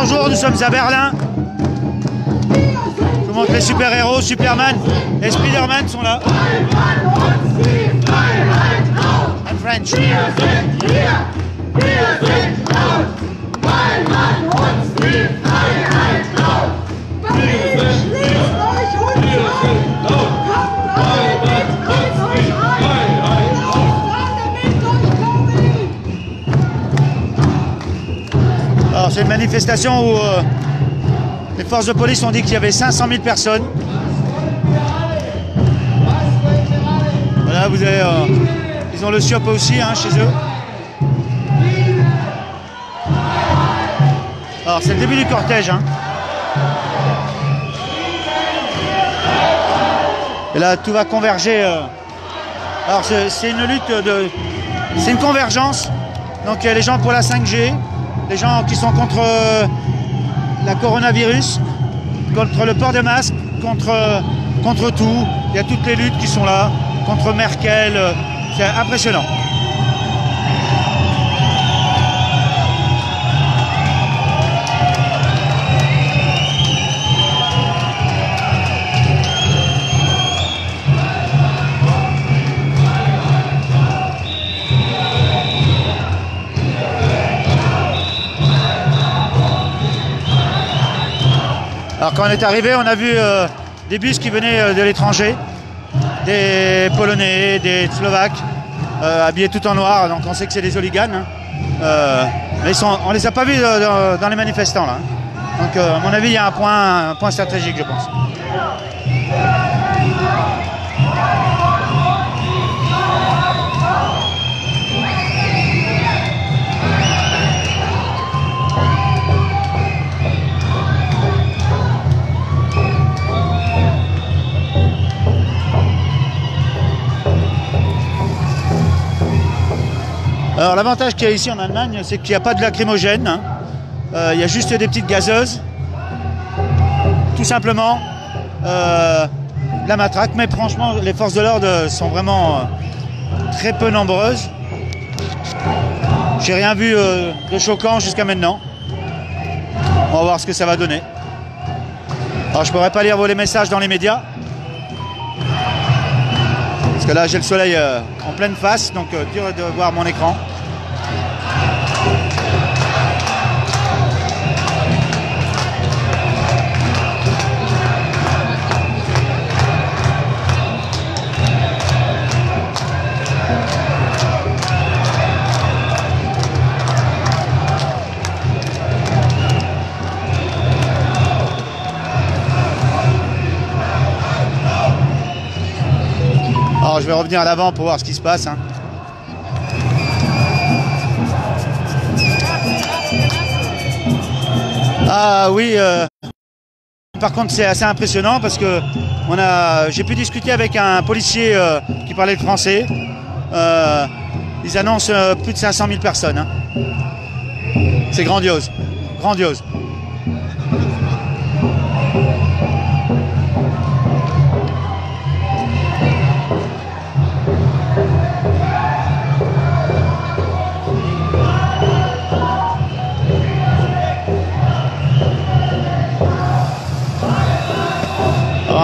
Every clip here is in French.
bonjour, nous sommes à Berlin. Je vous montre les super-héros, Superman et Spider-Man sont là. En French. Alors c'est une manifestation où les forces de police ont dit qu'il y avait 500 000 personnes. Voilà, vous avez, ils ont le SIOP aussi hein, chez eux. Alors c'est le début du cortège. Hein. Et là tout va converger. Alors c'est une lutte c'est une convergence. Donc les gens pour la 5G, les gens qui sont contre la coronavirus, contre le port de masque, contre tout. Il y a toutes les luttes qui sont là, contre Merkel. C'est impressionnant. Alors quand on est arrivé, on a vu des bus qui venaient de l'étranger, des Polonais, des Slovaques, habillés tout en noir, donc on sait que c'est des hooligans. Hein. Mais on les a pas vus dans les manifestants là. Donc à mon avis, il y a un point stratégique, je pense. Alors l'avantage qu'il y a ici en Allemagne, c'est qu'il n'y a pas de lacrymogène, hein. Il y a juste des petites gazeuses, tout simplement, la matraque, mais franchement les forces de l'ordre sont vraiment très peu nombreuses. J'ai rien vu de choquant jusqu'à maintenant. On va voir ce que ça va donner. Alors je pourrais pas lire les messages dans les médias, parce que là j'ai le soleil en pleine face, donc dur de voir mon écran. Alors je vais revenir à l'avant pour voir ce qui se passe. Hein. Ah oui, par contre c'est assez impressionnant parce que j'ai pu discuter avec un policier qui parlait le français. Ils annoncent plus de 500 000 personnes. Hein. C'est grandiose, grandiose.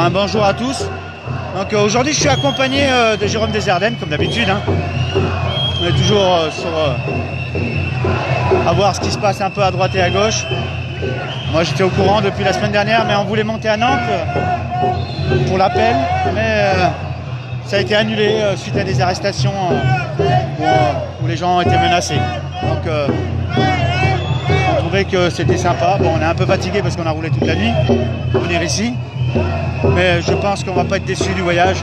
Un bonjour à tous. Donc aujourd'hui je suis accompagné de Jérôme Desardennes comme d'habitude. Hein. On est toujours à voir ce qui se passe un peu à droite et à gauche. Moi j'étais au courant depuis la semaine dernière, mais on voulait monter à Nantes pour l'appel, mais ça a été annulé suite à des arrestations où les gens étaient menacés. Donc on trouvait que c'était sympa. Bon, on est un peu fatigué parce qu'on a roulé toute la nuit pour venir ici. Mais je pense qu'on va pas être déçus du voyage.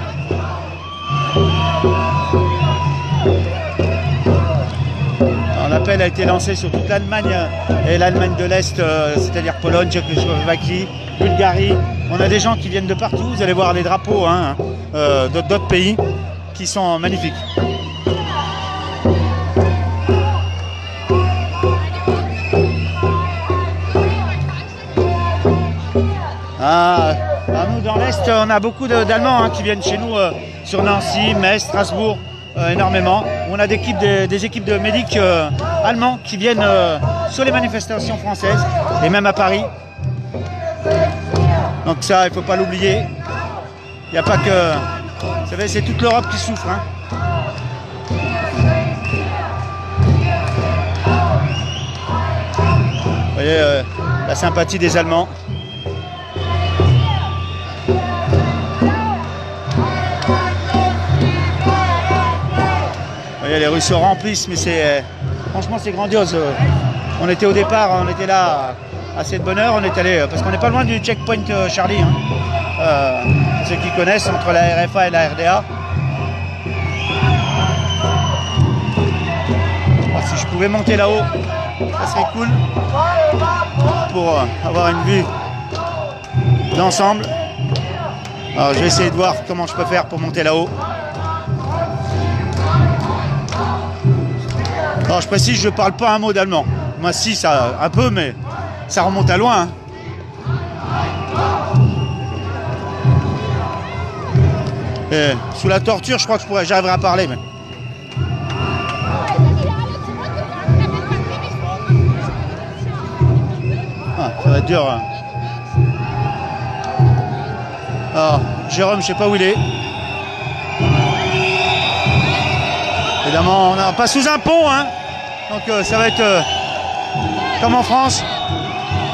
L'appel a été lancé sur toute l'Allemagne et l'Allemagne de l'Est, c'est-à-dire Pologne, Tchécoslovaquie, Bulgarie. On a des gens qui viennent de partout. Vous allez voir les drapeaux hein, d'autres pays qui sont magnifiques. Nous, dans l'Est, on a beaucoup d'Allemands hein, qui viennent chez nous sur Nancy, Metz, Strasbourg, énormément. On a des équipes de médics allemands qui viennent sur les manifestations françaises et même à Paris. Donc ça, il ne faut pas l'oublier. Il n'y a pas que... Vous savez, c'est toute l'Europe qui souffre. Hein. Vous voyez la sympathie des Allemands. Vous voyez, les rues se remplissent, mais c'est... franchement, c'est grandiose. On était au départ, on était là assez de bonne heure. On est allé, parce qu'on n'est pas loin du checkpoint Charlie. Hein. Ceux qui connaissent, entre la RFA et la RDA. Alors, si je pouvais monter là-haut, ça serait cool pour avoir une vue d'ensemble. Alors je vais essayer de voir comment je peux faire pour monter là-haut. Alors je précise, je ne parle pas un mot d'allemand. Moi si, ça un peu, mais ça remonte à loin. Hein. Et sous la torture, je crois que j'arriverai à parler. Mais... Ah, ça va être dur. Hein. Alors, Jérôme, je sais pas où il est. Évidemment, on n'est pas sous un pont, hein. Donc ça va être comme en France.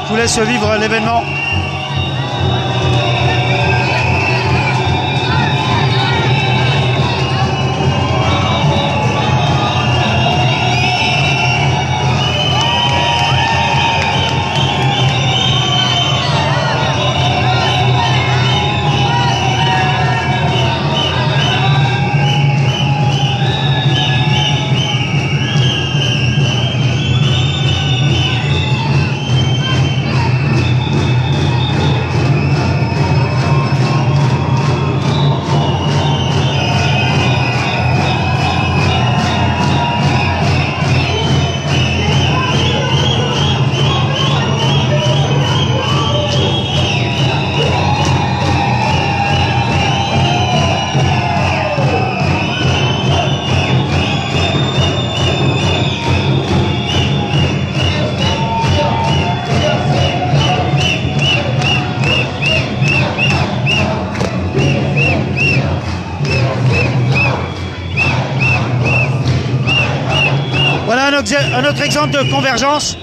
Je vous laisse vivre l'événement. Un autre exemple de convergence.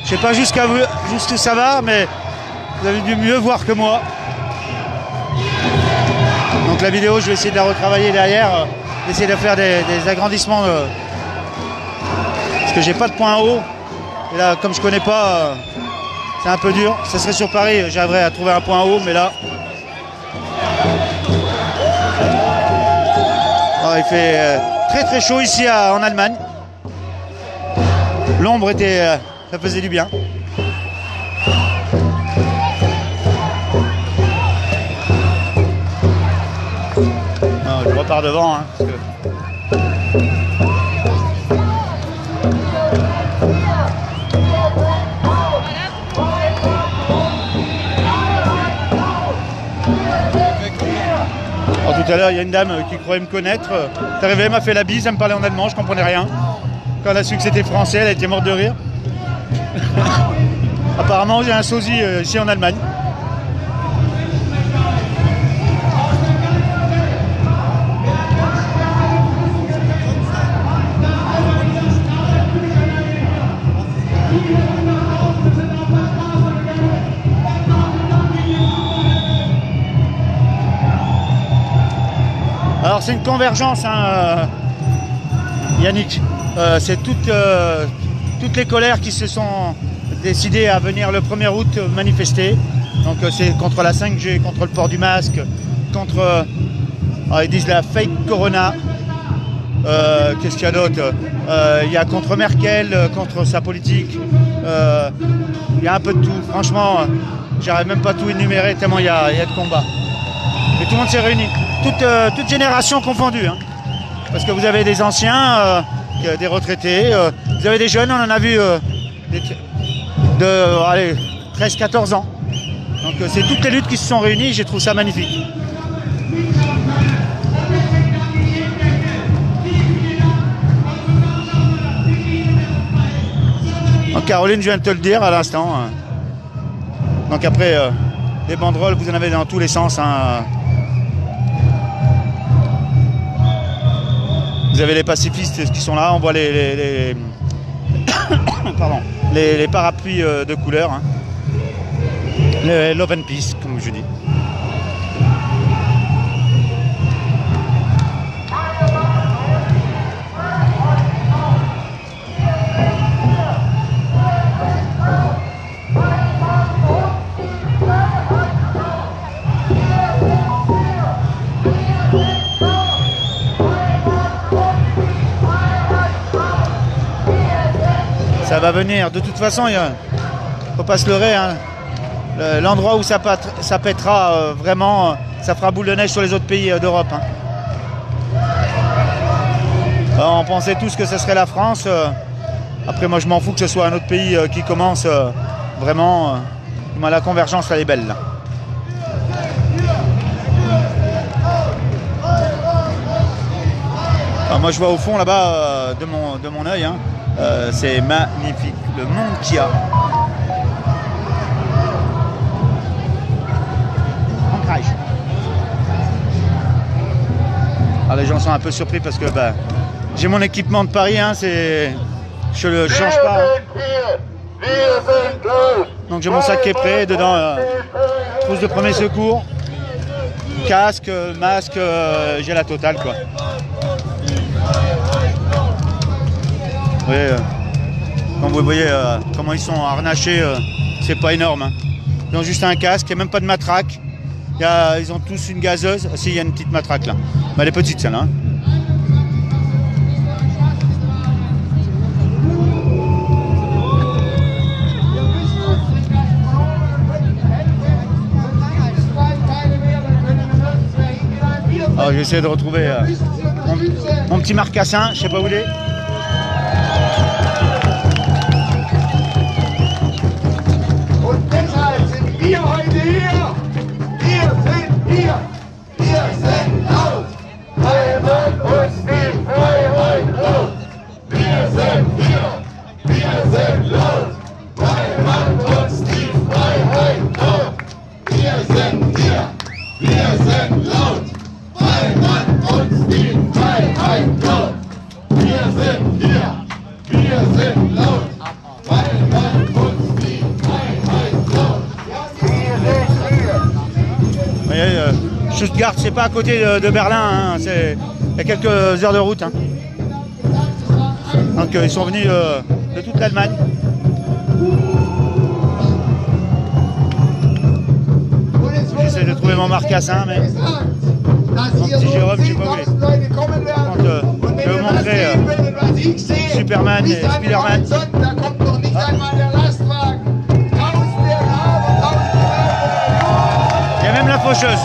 Je sais pas jusqu'à jusqu'où ça va, mais vous avez dû mieux voir que moi. Donc la vidéo, je vais essayer de la retravailler derrière, essayer de faire des agrandissements, parce que j'ai pas de point haut. Et là, comme je connais pas, c'est un peu dur. Ça serait sur Paris, j'arriverais à trouver un point haut, mais là, alors, il fait très très chaud ici en Allemagne. L'ombre était... ça faisait du bien. Non, je repars devant. Hein, parce que... Alors, tout à l'heure, il y a une dame qui croyait me connaître. Elle est arrivée, elle m'a fait la bise, elle me parlait en allemand, je comprenais rien. Quand elle a su que c'était français, elle était morte de rire. Apparemment, j'ai un sosie ici en Allemagne. c'est une convergence, hein, Yannick. C'est toutes les colères qui se sont décidées à venir le 1er août manifester. Donc c'est contre la 5G, contre le port du masque, contre, ils disent la fake corona. Qu'est-ce qu'il y a d'autre? Il y a contre Merkel, contre sa politique. Il y a un peu de tout. Franchement, j'arrive même pas tout énumérer tellement il y a de combats. Et tout le monde s'est réuni. Toute génération confondue. Hein. Parce que vous avez des anciens, des retraités, vous avez des jeunes, on en a vu de 13-14 ans. Donc c'est toutes les luttes qui se sont réunies, je trouve ça magnifique. Donc Caroline, je viens de te le dire à l'instant. Donc après, des banderoles, vous en avez dans tous les sens. Hein. Vous avez les pacifistes qui sont là, on voit pardon, les parapluies de couleur. Hein. Le Love and Peace, comme je dis. Ça va venir, de toute façon, il ne faut pas se leurrer. Hein. L'endroit où ça pètera vraiment, ça fera boule de neige sur les autres pays d'Europe. Hein. On pensait tous que ce serait la France. Après, moi, je m'en fous que ce soit un autre pays qui commence vraiment. La convergence, elle est belle. Là. Alors, moi, je vois au fond, là-bas, de mon œil, hein, c'est magnifique. Le monde qu'il y a. Alors les gens sont un peu surpris parce que j'ai mon équipement de Paris, hein, je le change pas. Hein. Donc j'ai mon sac qui est prêt, dedans trousse de premier secours, casque, masque, j'ai la totale quoi. Oui, quand vous voyez comment ils sont harnachés, c'est pas énorme. Hein. Ils ont juste un casque, il n'y a même pas de matraque. Ils ont tous une gazeuse. Ah, si, il y a une petite matraque là. Mais elle est petite celle-là. Hein. Alors j'essaie de retrouver mon petit marcassin, je sais pas où il est. Stuttgart, c'est pas à côté de Berlin, hein, il y a quelques heures de route. Hein. Donc ils sont venus de toute l'Allemagne. J'essaie de trouver mon marcassin, mais mon petit Jérôme, je sais pas où il est. Par contre, je vais vous montrer Superman et Spiderman. Il y a même la faucheuse.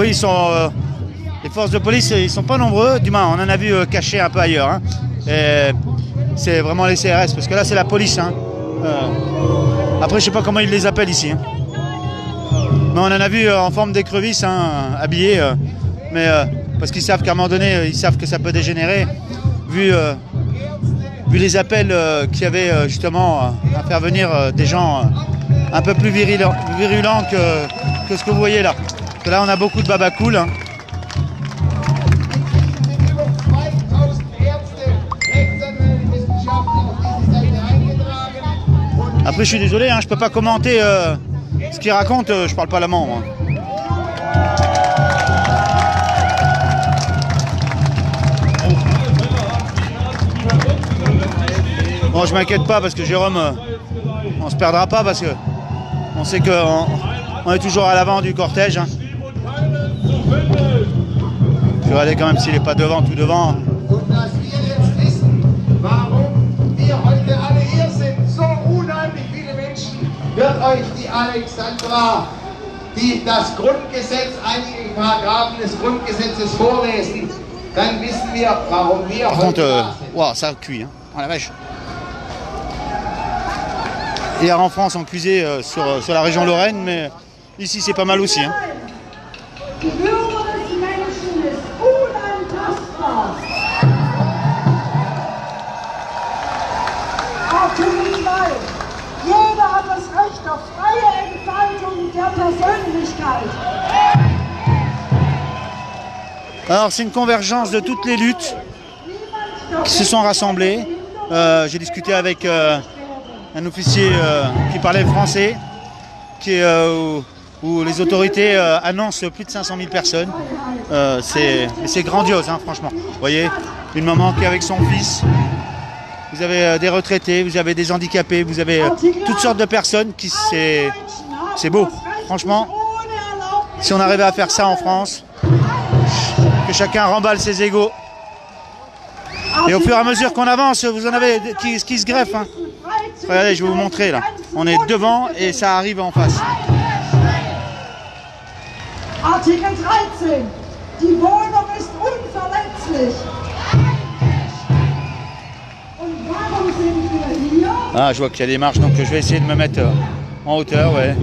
oui, ils sont, les forces de police, ils sont pas nombreux. Du moins, on en a vu cachés un peu ailleurs. Hein. C'est vraiment les CRS, parce que là, c'est la police. Hein. Après, je sais pas comment ils les appellent ici. Hein. Mais on en a vu en forme d'écrevisses, hein, habillés. Mais parce qu'ils savent qu'à un moment donné, ils savent que ça peut dégénérer. Vu les appels qu'il y avait justement à faire venir des gens un peu plus virulents que ce que vous voyez là. Parce que là, on a beaucoup de babacools. Hein. Après, je suis désolé, hein, je peux pas commenter ce qu'ils racontent. Je parle pas allemand, moi. Bon, je m'inquiète pas parce que Jérôme, on se perdra pas parce que on sait qu'on est toujours à l'avant du cortège. Hein. Je vais regarder quand même s'il n'est pas devant, tout devant. Wird euch die Alexandra, die das Grundgesetz, einige Paragraphen des Grundgesetzes vorlesen, dann wissen wir, warum wir Par contre, wow, ça cuit, hein. Oh la vache. Hier en France, on cuisait sur la région Lorraine, mais ici c'est pas mal aussi. Hein. Die Würde des Menschen ist unantastbar. Artikel 2. Jeder hat das Recht auf freie Entfaltung der Persönlichkeit. Alors c'est une convergence de toutes les luttes qui se sont rassemblées. J'ai discuté avec un officier qui parlait français, où les autorités annoncent plus de 500 000 personnes. C'est grandiose, hein, franchement. Vous voyez, une maman qui est avec son fils. Vous avez des retraités, vous avez des handicapés, vous avez toutes sortes de personnes qui c'est beau. Franchement, si on arrivait à faire ça en France, que chacun remballe ses égos. Et au fur et à mesure qu'on avance, vous en avez qui se greffent. Hein. Regardez, je vais vous montrer là. On est devant et ça arrive en face. Artikel 13. Die Wohnung ist unverletzlich. Ah, je vois qu'il y a des marches, donc je vais essayer de me mettre en hauteur, ouais.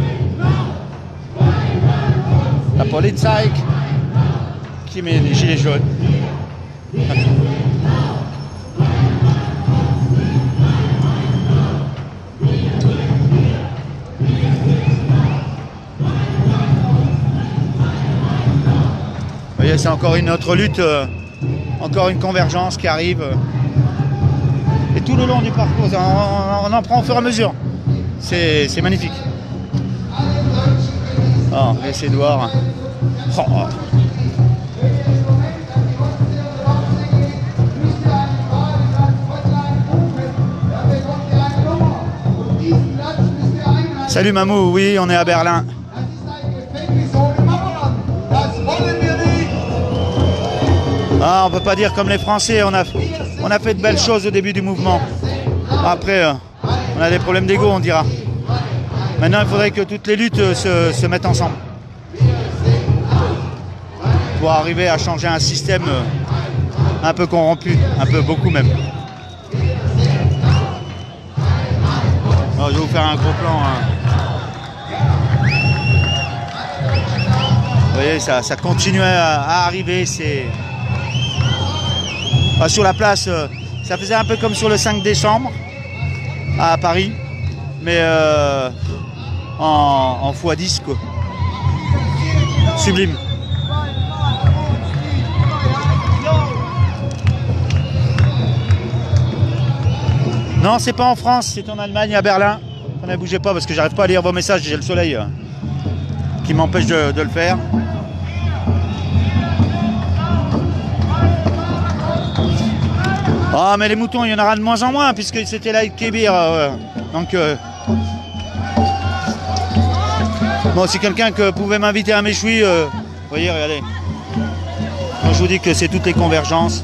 La Polizei qui met les gilets jaunes. Vous voyez, c'est encore une autre lutte, encore une convergence qui arrive. Et tout le long du parcours, on en prend au fur et à mesure. C'est magnifique. Oh, on va essayer de voir. Oh. Salut Mamou, oui, on est à Berlin. Ah, on peut pas dire comme les Français, on a fait de belles choses au début du mouvement. Après, on a des problèmes d'ego, on dira. Maintenant, il faudrait que toutes les luttes se mettent ensemble. Pour arriver à changer un système un peu corrompu, un peu beaucoup même. Alors, je vais vous faire un gros plan. Hein. Vous voyez, ça continue à arriver. Sur la place, ça faisait un peu comme sur le 5 décembre à Paris, mais en x10 quoi. Sublime. Non, c'est pas en France, c'est en Allemagne, à Berlin. Ne bougez pas parce que j'arrive pas à lire vos messages, j'ai le soleil qui m'empêche de le faire. Ah, mais les moutons, il y en aura de moins en moins puisque c'était là avec Kébir. Donc, bon, si quelqu'un que pouvait m'inviter à Méchoui, vous voyez, regardez. Moi, je vous dis que c'est toutes les convergences.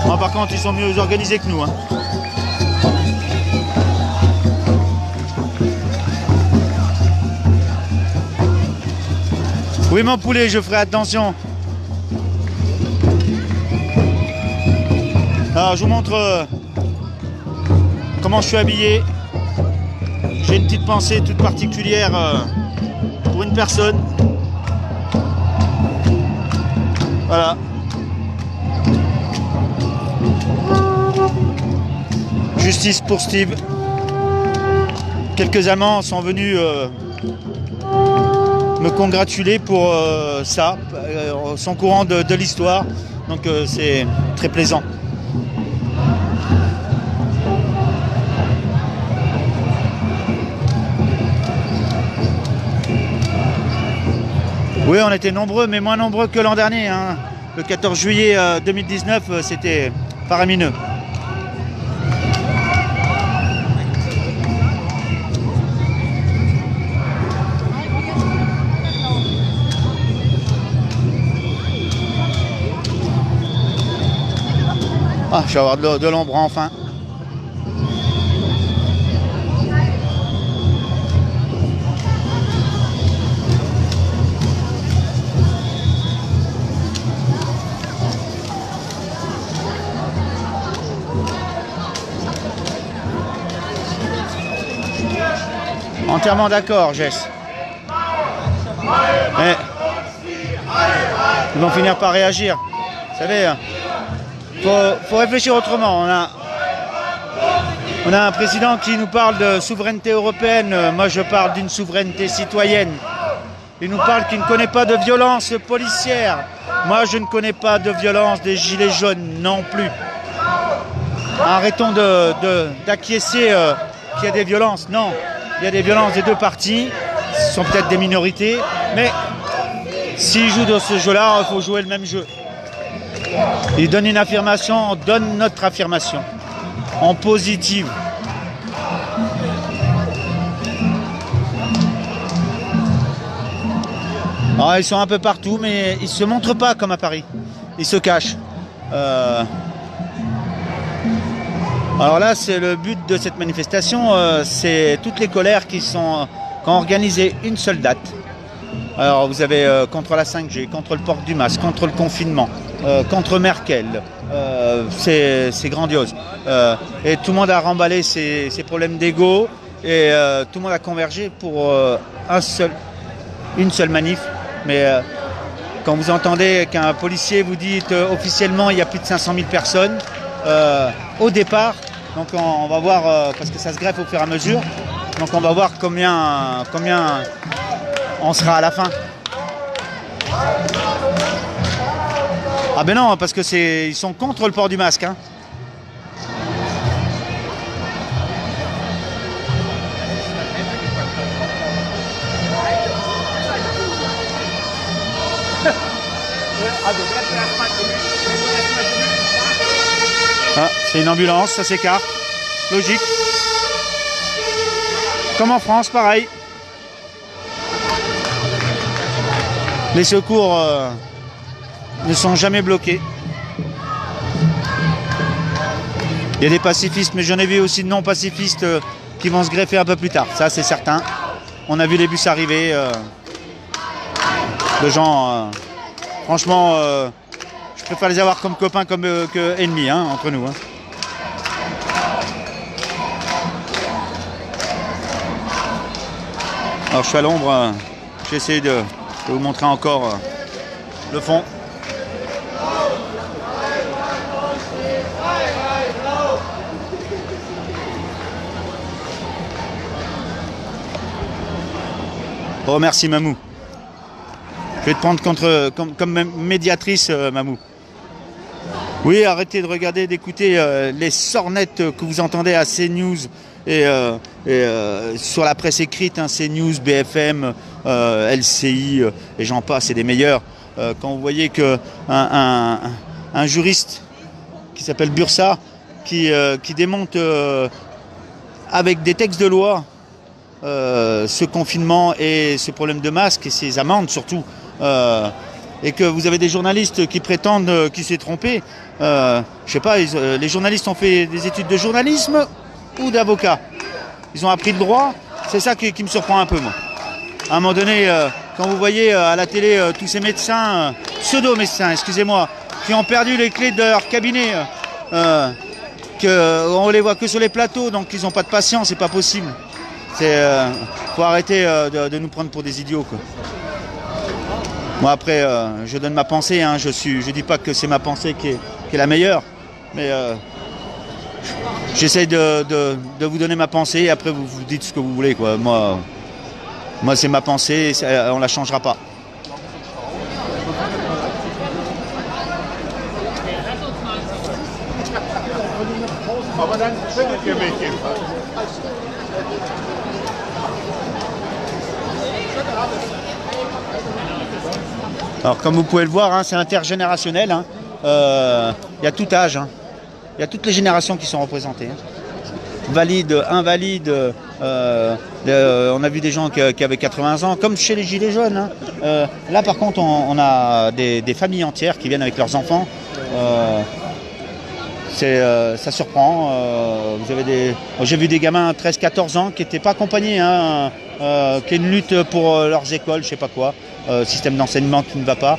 Bon, par contre, ils sont mieux organisés que nous. Hein. Oui mon poulet, je ferai attention. Alors je vous montre comment je suis habillé. J'ai une petite pensée toute particulière pour une personne. Voilà. Justice pour Steve. Quelques amants sont venus me congratuler pour ça, son courant de l'histoire. Donc c'est très plaisant. Oui, on était nombreux, mais moins nombreux que l'an dernier. Hein. Le 14 juillet 2019, c'était faramineux. Ah, je vais avoir de l'ombre enfin. Entièrement d'accord, Jess. Mais ils vont finir par réagir. Vous savez, faut réfléchir autrement. On a un président qui nous parle de souveraineté européenne. Moi, je parle d'une souveraineté citoyenne. Il nous parle qu'il ne connaît pas de violence policière. Moi, je ne connais pas de violence des gilets jaunes non plus. Arrêtons d'acquiescer qu'il y a des violences. Non, il y a des violences des deux parties. Ce sont peut-être des minorités. Mais s'ils jouent dans ce jeu-là, il faut jouer le même jeu. Ils donnent une affirmation, on donne notre affirmation. En positive. Alors, ils sont un peu partout, mais ils ne se montrent pas comme à Paris. Ils se cachent. Alors là, c'est le but de cette manifestation, c'est toutes les colères qui ont organisé une seule date. Alors vous avez contre la 5G, contre le port du masque, contre le confinement, contre Merkel. C'est grandiose. Et tout le monde a remballé ses problèmes d'ego et tout le monde a convergé pour une seule manif. Mais quand vous entendez qu'un policier vous dit officiellement il y a plus de 500 000 personnes au départ, donc on va voir, parce que ça se greffe au fur et à mesure, donc on va voir combien on sera à la fin. Ah ben non, parce que ils sont contre le port du masque. Hein. Ah, c'est une ambulance, ça s'écarte. Logique. Comme en France, pareil. Les secours ne sont jamais bloqués. Il y a des pacifistes, mais j'en ai vu aussi de non-pacifistes qui vont se greffer un peu plus tard. Ça, c'est certain. On a vu les bus arriver. De gens... franchement, je préfère les avoir comme copains que ennemis, hein, entre nous. Hein. Alors, je suis à l'ombre. J'essaie de vous montrer encore le fond. Oh, merci Mamou. Je vais te prendre comme médiatrice, Mamou. Oui, arrêtez de regarder, d'écouter les sornettes que vous entendez à CNews et sur la presse écrite, hein, CNews, BFM, LCI et j'en passe, c'est des meilleurs. Quand vous voyez qu'un juriste qui s'appelle Bursa, qui démonte avec des textes de loi ce confinement et ce problème de masque et ces amendes surtout, et que vous avez des journalistes qui prétendent qu'il s'est trompé. Je sais pas, les journalistes ont fait des études de journalisme ou d'avocat. Ils ont appris le droit. C'est ça qui me surprend un peu, moi. À un moment donné, quand vous voyez à la télé tous ces médecins, pseudo-médecins, excusez-moi, qui ont perdu les clés de leur cabinet, on les voit que sur les plateaux, donc ils n'ont pas de patience, c'est pas possible. Faut arrêter de nous prendre pour des idiots, quoi. Moi après, je donne ma pensée, hein, je dis pas que c'est ma pensée qui est la meilleure, mais j'essaye de vous donner ma pensée et après vous dites ce que vous voulez, quoi. Moi c'est ma pensée, on la changera pas. Alors comme vous pouvez le voir, hein, c'est intergénérationnel. Hein. Y a tout âge. Hein. Il y a toutes les générations qui sont représentées. Hein. Valides, invalides. On a vu des gens qui avaient 80 ans, comme chez les Gilets jaunes. Hein. Là par contre, on a des familles entières qui viennent avec leurs enfants. Ça surprend. J'ai vu des gamins 13-14 ans qui n'étaient pas accompagnés, hein, qui est une lutte pour leurs écoles, je sais pas quoi, système d'enseignement qui ne va pas.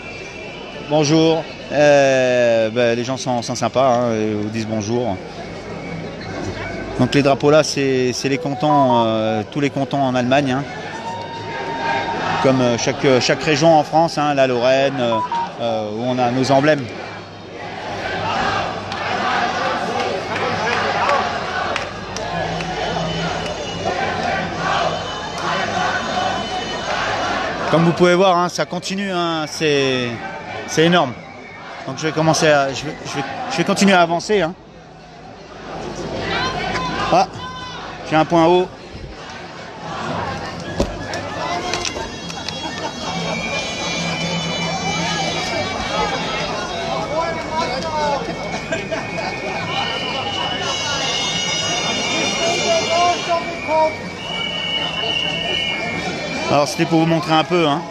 Bonjour. Les gens sont sympas, hein, et vous disent bonjour. Donc les drapeaux là, c'est les cantons, tous les cantons en Allemagne, hein. Comme chaque région en France, hein, la Lorraine, où on a nos emblèmes. Comme vous pouvez voir, hein, ça continue, hein, c'est énorme. Donc je vais commencer je vais continuer à avancer. Hein. Ah, j'ai un point haut. Alors c'était pour vous montrer un peu, hein.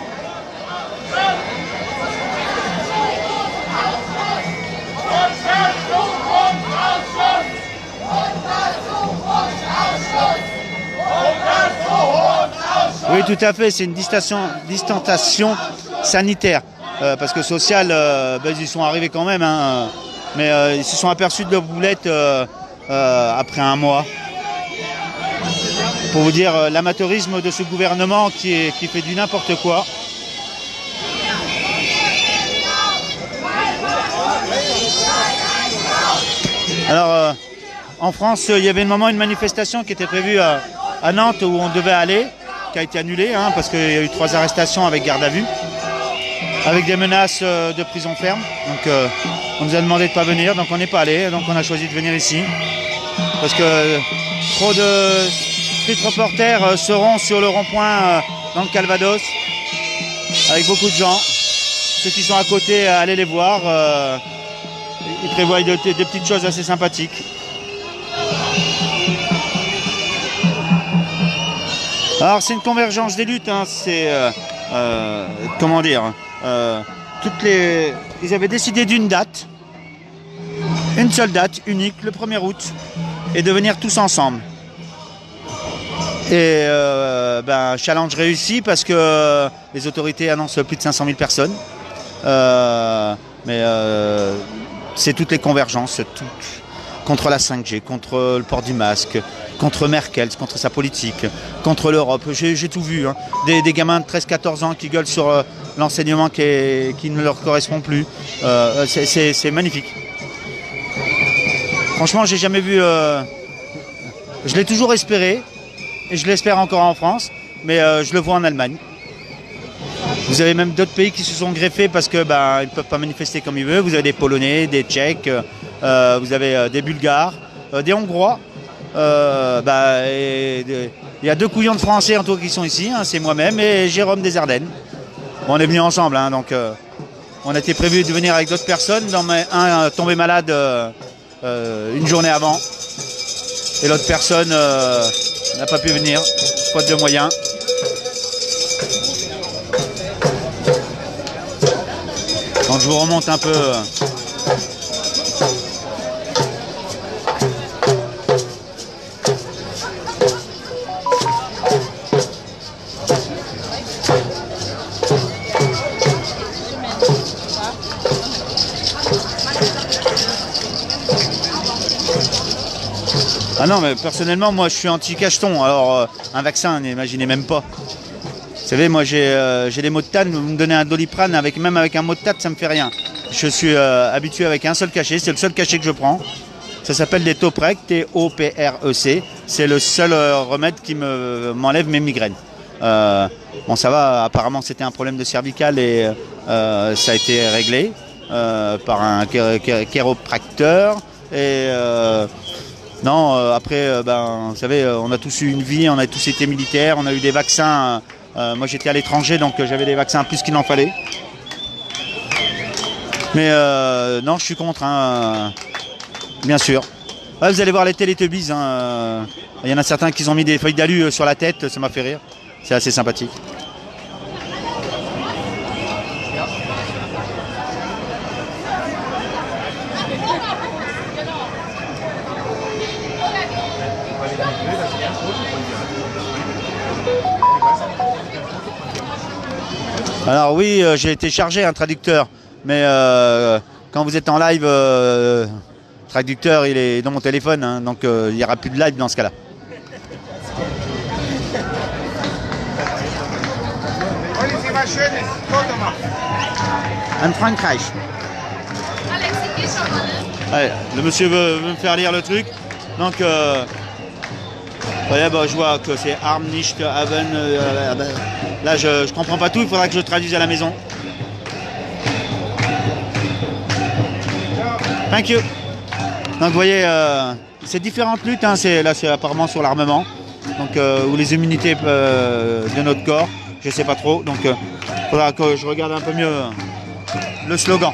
Oui, tout à fait, c'est une distanciation sanitaire. Parce que social, ils y sont arrivés quand même, hein, mais ils se sont aperçus de leur boulette après un mois. Pour vous dire l'amateurisme de ce gouvernement qui fait du n'importe quoi. Alors, en France, il y avait un moment une manifestation qui était prévue à Nantes où on devait aller, qui a été annulée, hein, parce qu'il y a eu 3 arrestations avec garde à vue, avec des menaces de prison ferme. Donc, on nous a demandé de ne pas venir, donc on n'est pas allé, donc on a choisi de venir ici. Parce que trop de street reporters seront sur le rond-point dans le Calvados, avec beaucoup de gens. Ceux qui sont à côté, allez les voir. Ils prévoient des petites choses assez sympathiques. Alors c'est une convergence des luttes, hein. C'est comment dire, ils avaient décidé d'une date, une seule date unique, le 1er août, et de venir tous ensemble. Et challenge réussi parce que les autorités annoncent plus de 500 000 personnes. C'est toutes les convergences, contre la 5G, contre le port du masque, contre Merkel, contre sa politique, contre l'Europe. J'ai tout vu, hein. Des gamins de 13-14 ans qui gueulent sur l'enseignement qui ne leur correspond plus. C'est magnifique. Franchement, j'ai jamais vu... je l'ai toujours espéré, et je l'espère encore en France, mais je le vois en Allemagne. Vous avez même d'autres pays qui se sont greffés parce que ils ne peuvent pas manifester comme ils veulent. Vous avez des Polonais, des Tchèques, vous avez des Bulgares, des Hongrois. Il y a 2 couillons de Français en tout qui sont ici, hein, c'est moi-même et Jérôme des Ardennes. Bon, on est venus ensemble, hein, donc on a été prévu de venir avec d'autres personnes. Un tombé malade une journée avant et l'autre personne n'a pas pu venir, faute de moyens. Donc je vous remonte un peu. Ah non, mais personnellement, moi, je suis anti-cacheton. Alors, un vaccin, n'imaginez même pas. Vous savez, moi, j'ai des maux de tête. Vous me donnez un Doliprane, même avec un mot de tête, ça me fait rien. Je suis habitué avec un seul cachet. C'est le seul cachet que je prends. Ça s'appelle des Toprec, T-O-P-R-E-C. C'est le seul remède qui m'enlève mes migraines. Bon, ça va. Apparemment, c'était un problème de cervical et ça a été réglé par un chiropracteur. Et non, après, vous savez, on a tous eu une vie, on a tous été militaires, on a eu des vaccins. Moi, j'étais à l'étranger, donc j'avais des vaccins plus qu'il en fallait. Mais non, je suis contre, hein, bien sûr. Ouais, vous allez voir les Télétubbies. Hein, il y en a certains qui ont mis des feuilles d'alu sur la tête, ça m'a fait rire. C'est assez sympathique. Alors oui, j'ai été chargé un traducteur, mais quand vous êtes en live, le traducteur il est dans mon téléphone, hein, donc il n'y aura plus de live dans ce cas-là. En Frankreich. Ouais, le monsieur veut me faire lire le truc, donc ouais, je vois que c'est Arm nicht haben. Là, je comprends pas tout, il faudra que je traduise à la maison. Thank you. Donc, vous voyez, c'est différentes luttes. Hein, là, c'est apparemment sur l'armement, donc ou les immunités de notre corps. Je sais pas trop. Donc, il faudra que je regarde un peu mieux le slogan.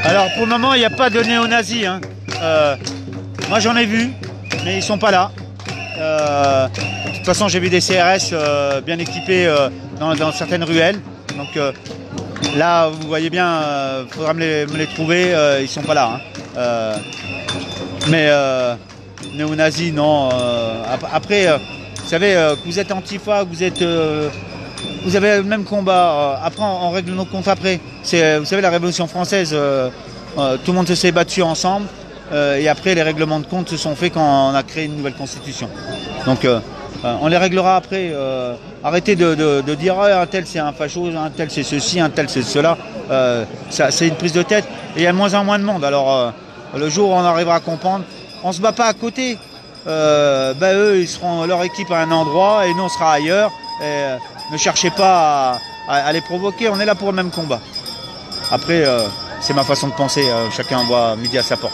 Alors pour le moment il n'y a pas de néo-nazis, hein. Moi j'en ai vu, mais ils sont pas là. De toute façon j'ai vu des CRS bien équipés dans certaines ruelles. Donc là vous voyez bien, il faudra me les trouver, ils sont pas là. Hein. Mais néo-nazis non. Après, vous savez, que vous êtes Antifa, que vous êtes... vous avez le même combat. Après, on règle nos comptes après. Vous savez, la Révolution française, tout le monde s'est battu ensemble. Et après, les règlements de compte se sont faits quand on a créé une nouvelle constitution. Donc, on les réglera après. Arrêtez de dire un tel c'est un facho, un tel c'est ceci, un tel c'est cela. C'est une prise de tête. Et il y a de moins en moins de monde. Alors, le jour où on arrivera à comprendre, on ne se bat pas à côté. Eux, ils seront leur équipe à un endroit et nous, on sera ailleurs. Et, ne cherchez pas à les provoquer, on est là pour le même combat. Après, c'est ma façon de penser, chacun voit midi à sa porte.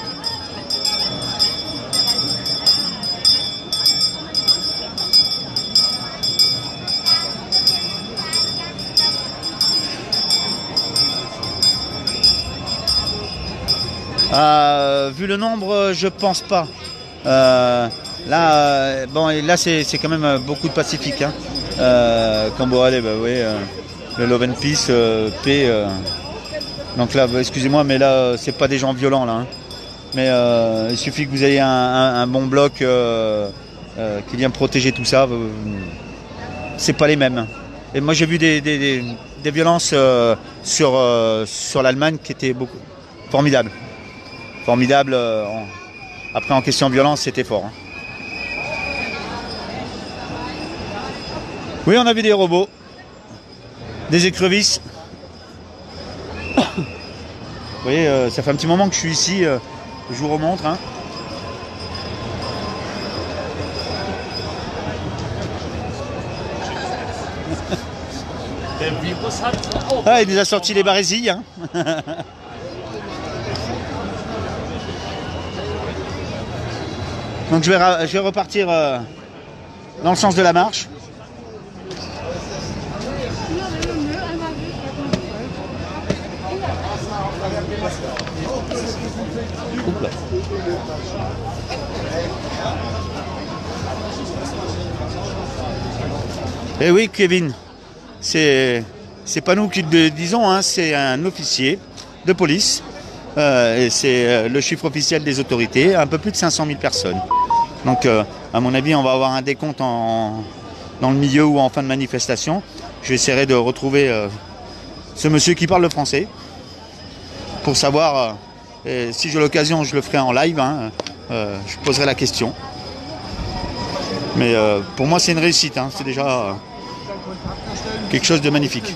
Vu le nombre, je pense pas. Là, c'est quand même beaucoup de pacifiques. Hein. Camboalé, oui, le Love and Peace, paix. Donc là, excusez-moi, mais là, c'est pas des gens violents là. Hein. Mais il suffit que vous ayez un bon bloc qui vient protéger tout ça. C'est pas les mêmes. Et moi, j'ai vu des violences sur l'Allemagne qui étaient beaucoup formidables. Formidables. Après, en question de violence, c'était fort. Hein. Oui, on a vu des robots, des écrevisses. Vous voyez, ça fait un petit moment que je suis ici, je vous remontre. Hein. Ah, il nous a sorti les barésilles. Hein. Donc je vais repartir dans le sens de la marche. Eh oui, Kevin, c'est pas nous qui le disons, hein, c'est un officier de police Et c'est le chiffre officiel des autorités, un peu plus de 500 000 personnes. Donc à mon avis, on va avoir un décompte dans le milieu ou en fin de manifestation. J'essaierai de retrouver ce monsieur qui parle le français pour savoir, si j'ai l'occasion, je le ferai en live, hein, je poserai la question. Mais pour moi, c'est une réussite, hein, c'est déjà quelque chose de magnifique.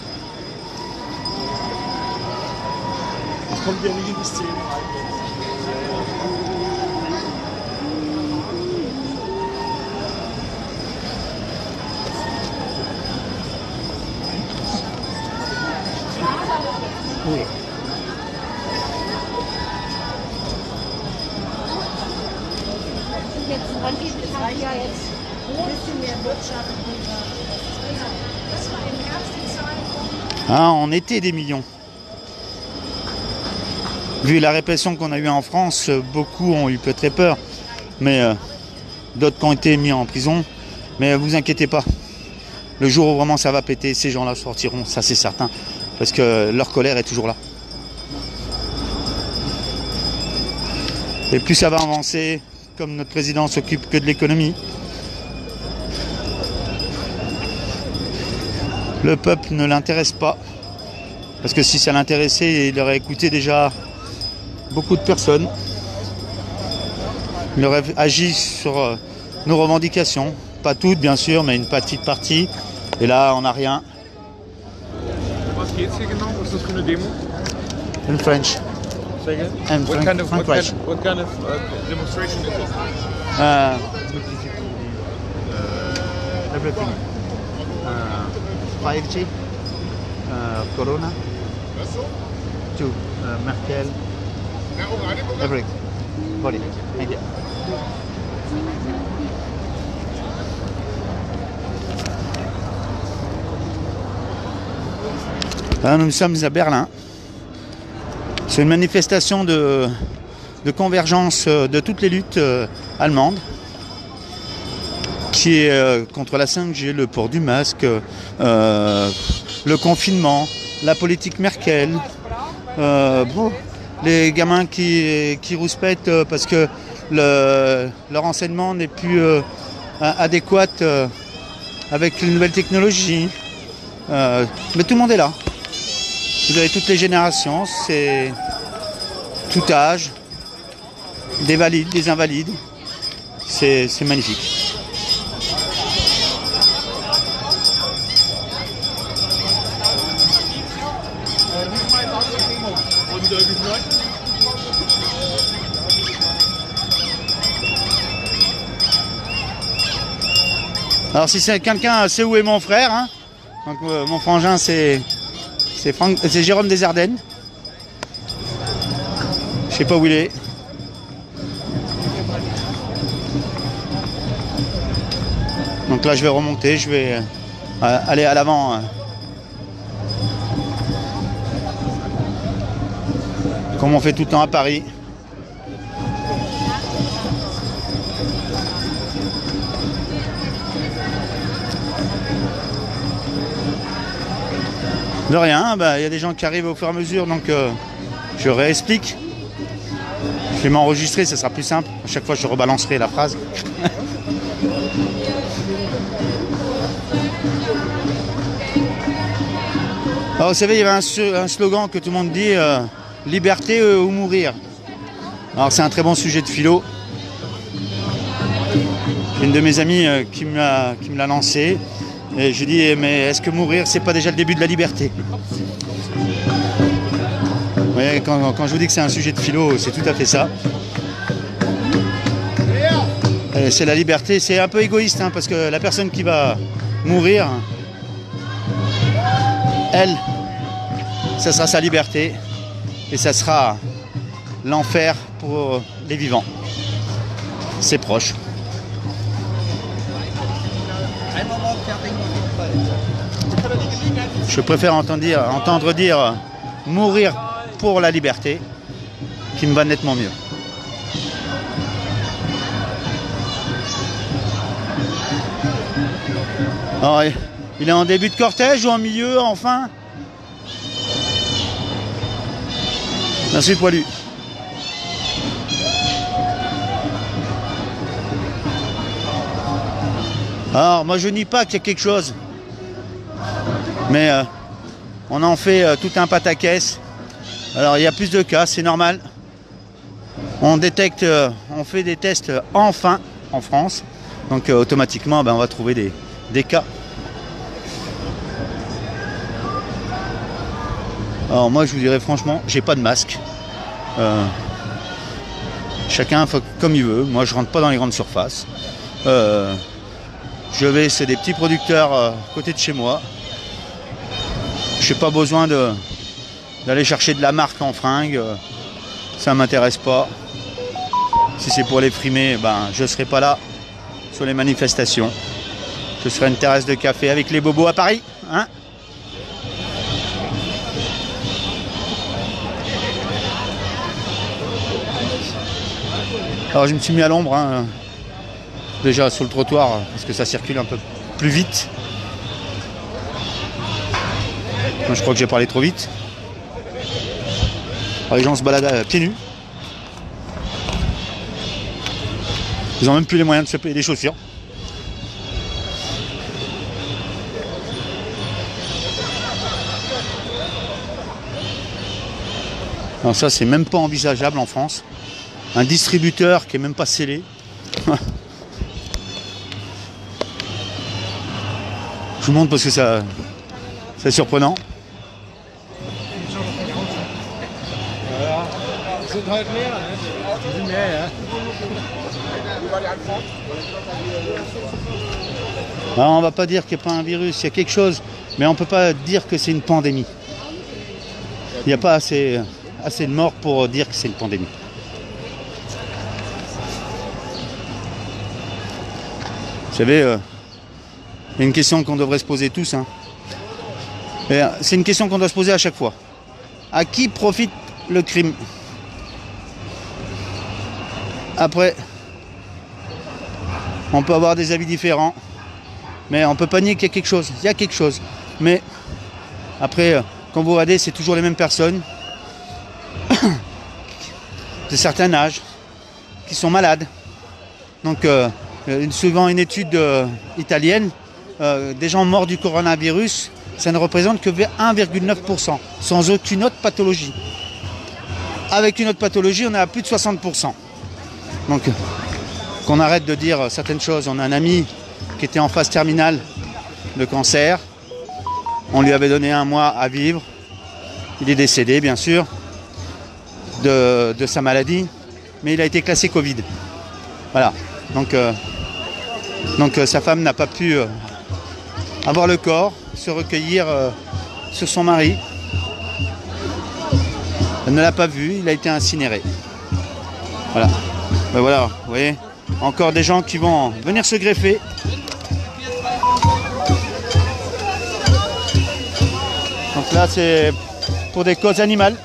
Ah, on était des millions. Vu la répression qu'on a eue en France, beaucoup ont eu très peur, mais d'autres qui ont été mis en prison. Mais vous inquiétez pas, le jour où vraiment ça va péter, ces gens-là sortiront, ça c'est certain, parce que leur colère est toujours là. Et plus ça va avancer, comme notre président s'occupe que de l'économie, le peuple ne l'intéresse pas. Parce que si ça l'intéressait, il aurait écouté déjà beaucoup de personnes. Il aurait agi sur nos revendications. Pas toutes, bien sûr, mais une petite partie. Et là, on n'a rien. Was geht's hier genau? Was ist das für eine Demo? In French. Say again? And What kind of demonstration is it? Everything. 5G, Corona, to Merkel, everything. Body. Thank you. Là, nous sommes à Berlin. C'est une manifestation de convergence de toutes les luttes allemandes, qui est contre la 5G, le port du masque, le confinement, la politique Merkel, les gamins qui rouspètent parce que leur enseignement n'est plus adéquat avec les nouvelles technologies. Mais tout le monde est là. Vous avez toutes les générations, c'est tout âge, des valides, des invalides. C'est magnifique. Alors si c'est quelqu'un sait où est mon frère, hein, donc, mon frangin c'est Jérôme des Ardennes. Je sais pas où il est. Donc là je vais remonter, je vais aller à l'avant. Comme on fait tout le temps à Paris. De rien, bah, y a des gens qui arrivent au fur et à mesure, donc je réexplique. Je vais m'enregistrer, ça sera plus simple. À chaque fois, je rebalancerai la phrase. Alors, vous savez, il y avait un slogan que tout le monde dit, liberté ou mourir. Alors, c'est un très bon sujet de philo. Une de mes amies qui me l'a lancé. Et je dis, mais est-ce que mourir, c'est pas déjà le début de la liberté? Vous voyez, quand je vous dis que c'est un sujet de philo, c'est tout à fait ça. C'est la liberté, c'est un peu égoïste, hein, parce que la personne qui va mourir, elle, ça sera sa liberté, et ça sera l'enfer pour les vivants. C'est proche. Je préfère entendre dire mourir pour la liberté, qui me va nettement mieux. Alors, il est en début de cortège ou en milieu, enfin? Merci Poilu. Alors moi je nie pas qu'il y a quelque chose, mais on en fait tout un pataquès. Alors il y a plus de cas, c'est normal. On détecte, on fait des tests enfin en France, donc automatiquement on va trouver des cas. Alors moi je vous dirais franchement, j'ai pas de masque. Chacun fait comme il veut. Moi je rentre pas dans les grandes surfaces. Je vais, c'est des petits producteurs à côté de chez moi. Je n'ai pas besoin d'aller chercher de la marque en fringues. Ça m'intéresse pas. Si c'est pour les frimer, je ne serai pas là sur les manifestations. Je serai une terrasse de café avec les bobos à Paris. Hein? Alors je me suis mis à l'ombre. Hein. Déjà sur le trottoir parce que ça circule un peu plus vite. Moi, je crois que j'ai parlé trop vite. Alors, les gens se baladent pieds nus. Ils n'ont même plus les moyens de se payer des chaussures. Alors ça c'est même pas envisageable en France. Un distributeur qui est même pas scellé. Je vous montre parce que c'est surprenant. Alors, on va pas dire qu'il n'y a pas un virus, il y a quelque chose, mais on ne peut pas dire que c'est une pandémie. Il n'y a pas assez de morts pour dire que c'est une pandémie. Vous savez, il y a une question qu'on devrait se poser tous. Hein. C'est une question qu'on doit se poser à chaque fois. À qui profite le crime? Après, on peut avoir des avis différents, mais on ne peut pas nier qu'il y a quelque chose. Il y a quelque chose. Mais après, quand vous regardez, c'est toujours les mêmes personnes de certain âge qui sont malades. Donc, suivant une étude italienne, des gens morts du coronavirus, ça ne représente que 1,9%, sans aucune autre pathologie. Avec une autre pathologie, on est à plus de 60%. Donc, qu'on arrête de dire certaines choses. On a un ami qui était en phase terminale de cancer. On lui avait donné 1 mois à vivre. Il est décédé, bien sûr, de sa maladie. Mais il a été classé Covid. Voilà. Donc sa femme n'a pas pu avoir le corps, se recueillir sur son mari. Elle ne l'a pas vu, il a été incinéré. Voilà. Ben voilà, vous voyez, encore des gens qui vont venir se greffer. Donc là, c'est pour des causes animales.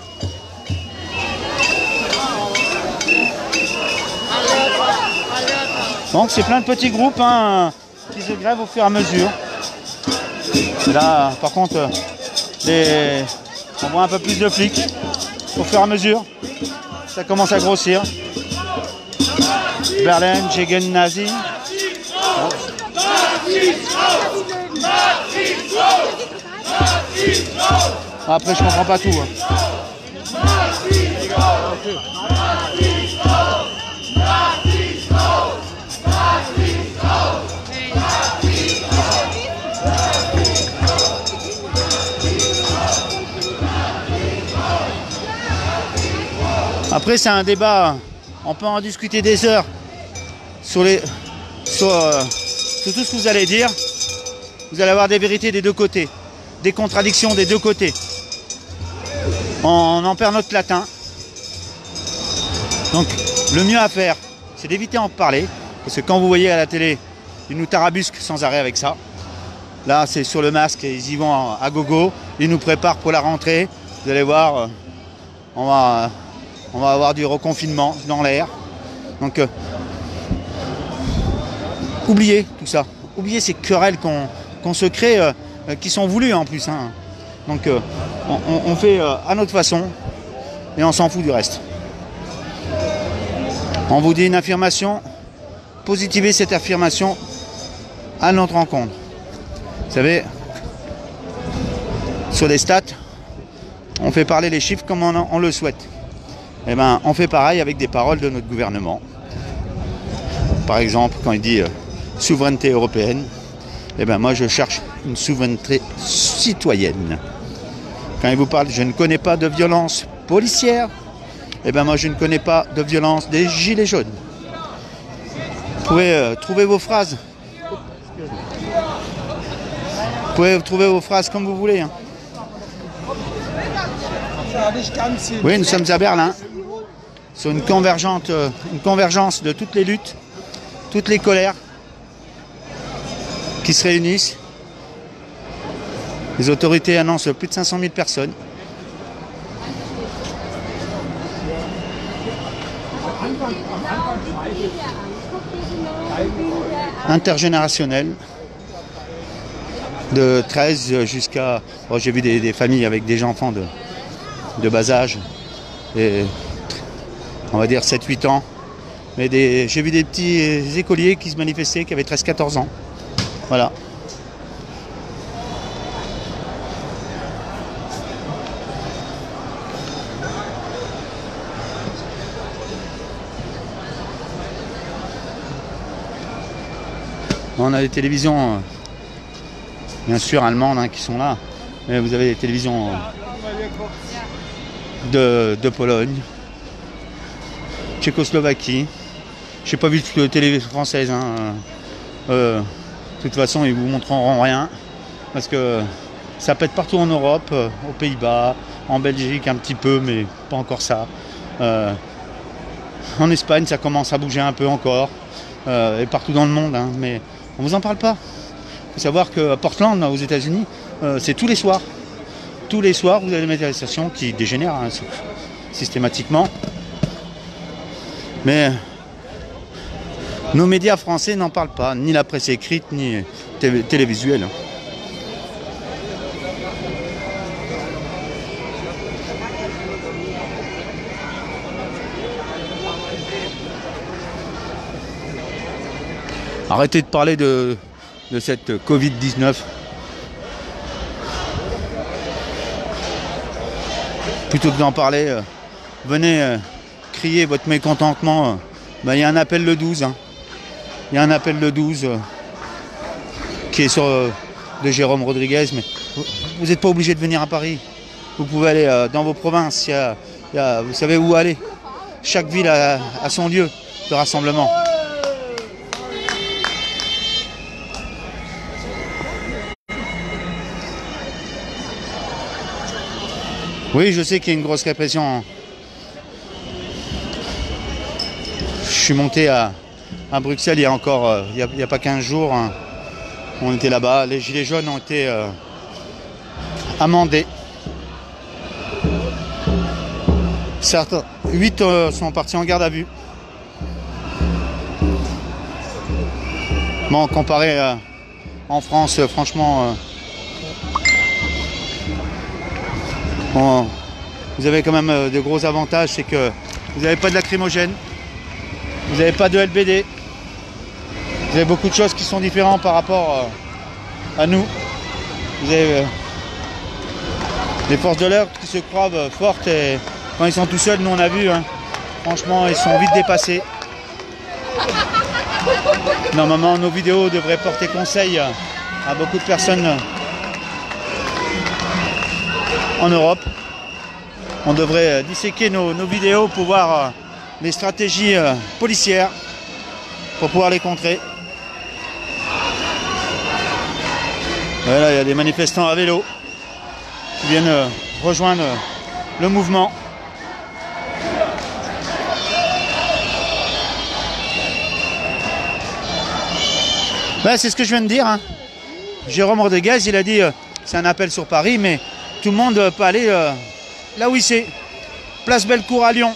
Donc c'est plein de petits groupes qui se grèvent au fur et à mesure. Et là, par contre, on voit un peu plus de flics au fur et à mesure. Ça commence à grossir. Berlin, Gegen Nazi. Après, je comprends pas tout. Après, c'est un débat, on peut en discuter des heures sur tout ce que vous allez dire. Vous allez avoir des vérités des deux côtés, des contradictions des deux côtés. On en perd notre latin. Donc, le mieux à faire, c'est d'éviter d'en parler. Parce que quand vous voyez à la télé, ils nous tarabusquent sans arrêt avec ça. Là, c'est sur le masque, et ils y vont à gogo. Ils nous préparent pour la rentrée. Vous allez voir, on va avoir du reconfinement dans l'air. Donc, oubliez tout ça. Oubliez ces querelles qu'on se crée, qui sont voulues en plus. Hein. Donc, on fait à notre façon et on s'en fout du reste. On vous dit une affirmation. Positivez cette affirmation. à notre rencontre. Vous savez, sur les stats, on fait parler les chiffres comme on le souhaite. Eh ben, on fait pareil avec des paroles de notre gouvernement. Par exemple, quand il dit souveraineté européenne, eh ben, moi je cherche une souveraineté citoyenne. Quand il vous parle, je ne connais pas de violence policière, eh ben, moi je ne connais pas de violence des gilets jaunes. Vous pouvez trouver vos phrases. Vous pouvez trouver vos phrases comme vous voulez. Hein. Oui, nous sommes à Berlin, sur une convergence de toutes les luttes, toutes les colères qui se réunissent. Les autorités annoncent plus de 500 000 personnes. Intergénérationnel, de 13 jusqu'à... Oh, j'ai vu des familles avec des enfants de bas âge, et, on va dire 7-8 ans. Mais j'ai vu des petits écoliers qui se manifestaient, qui avaient 13-14 ans. Voilà. On a des télévisions, bien sûr, allemandes hein, qui sont là. Mais vous avez des télévisions de Pologne, Tchécoslovaquie. J'ai pas vu de télé française. Hein. De toute façon, ils vous montreront rien. Parce que ça pète partout en Europe, aux Pays-Bas, en Belgique un petit peu, mais pas encore ça. En Espagne, ça commence à bouger un peu encore. Et partout dans le monde, hein, mais on vous en parle pas. Il faut savoir qu'à Portland, aux États-Unis, c'est tous les soirs. Tous les soirs, vous avez des manifestations qui dégénèrent hein, systématiquement. Mais nos médias français n'en parlent pas, ni la presse écrite, ni télévisuelle. Arrêtez de parler de cette Covid-19. Plutôt que d'en parler, venez crier votre mécontentement. Il y a un appel le 12. Hein. Il y a un appel le 12 qui est sur de Jérôme Rodriguez. Mais vous n'êtes pas obligé de venir à Paris. Vous pouvez aller dans vos provinces. Vous savez où aller. Chaque ville a son lieu de rassemblement. Oui, je sais qu'il y a une grosse répression. Je suis monté à Bruxelles il y a encore, il y a pas 15 jours. Hein. On était là-bas. Les gilets jaunes ont été amendés. Certains, 8 sont partis en garde à vue. Bon, comparé en France, franchement... Bon, vous avez quand même de gros avantages, c'est que vous n'avez pas de lacrymogène, vous n'avez pas de LBD, vous avez beaucoup de choses qui sont différentes par rapport à nous. Vous avez les forces de l'ordre qui se croient fortes et quand ils sont tout seuls, nous on a vu, hein, franchement ils sont vite dépassés. Normalement nos vidéos devraient porter conseil à beaucoup de personnes en Europe. On devrait disséquer nos vidéos pour voir les stratégies policières pour pouvoir les contrer. Voilà, il y a des manifestants à vélo qui viennent rejoindre le mouvement. Ben, c'est ce que je viens de dire. Hein. Jérôme Rodriguez, il a dit c'est un appel sur Paris, mais tout le monde peut aller là où il sait. Place Bellecour à Lyon,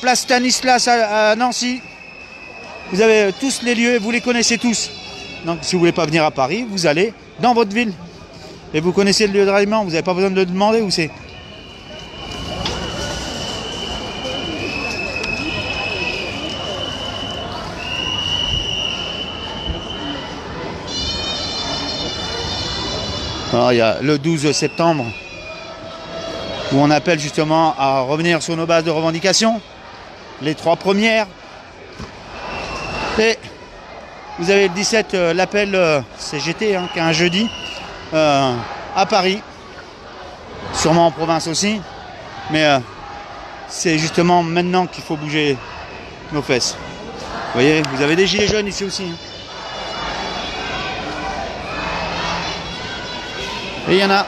place Stanislas à Nancy. Vous avez tous les lieux, vous les connaissez tous. Donc si vous ne voulez pas venir à Paris, vous allez dans votre ville. Et vous connaissez le lieu de ralliement, vous n'avez pas besoin de le demander où c'est. Alors, il y a le 12 septembre où on appelle justement à revenir sur nos bases de revendication, les 3 premières. Et vous avez le 17, l'appel CGT, hein, qui est un jeudi, à Paris, sûrement en province aussi, mais c'est justement maintenant qu'il faut bouger nos fesses. Vous voyez, vous avez des gilets jaunes ici aussi. Hein. Et il y en a.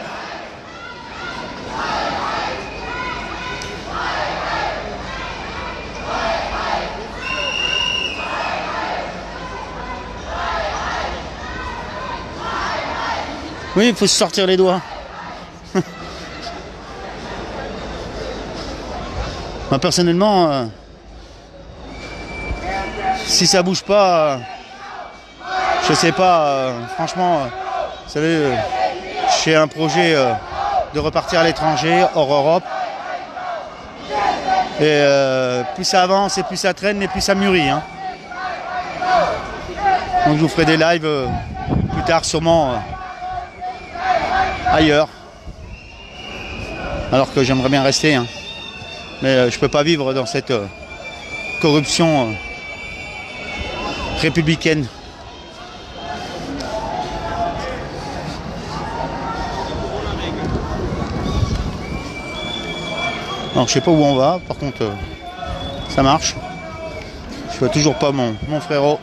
Oui, il faut se sortir les doigts. Moi, personnellement, si ça bouge pas, je sais pas, franchement, vous savez, j'ai un projet de repartir à l'étranger, hors Europe. Et plus ça avance et plus ça traîne et plus ça mûrit. Hein. Donc je vous ferai des lives plus tard, sûrement ailleurs. Alors que j'aimerais bien rester. Hein. Mais je peux pas vivre dans cette corruption républicaine. Alors je sais pas où on va, par contre ça marche. Je vois toujours pas mon frérot.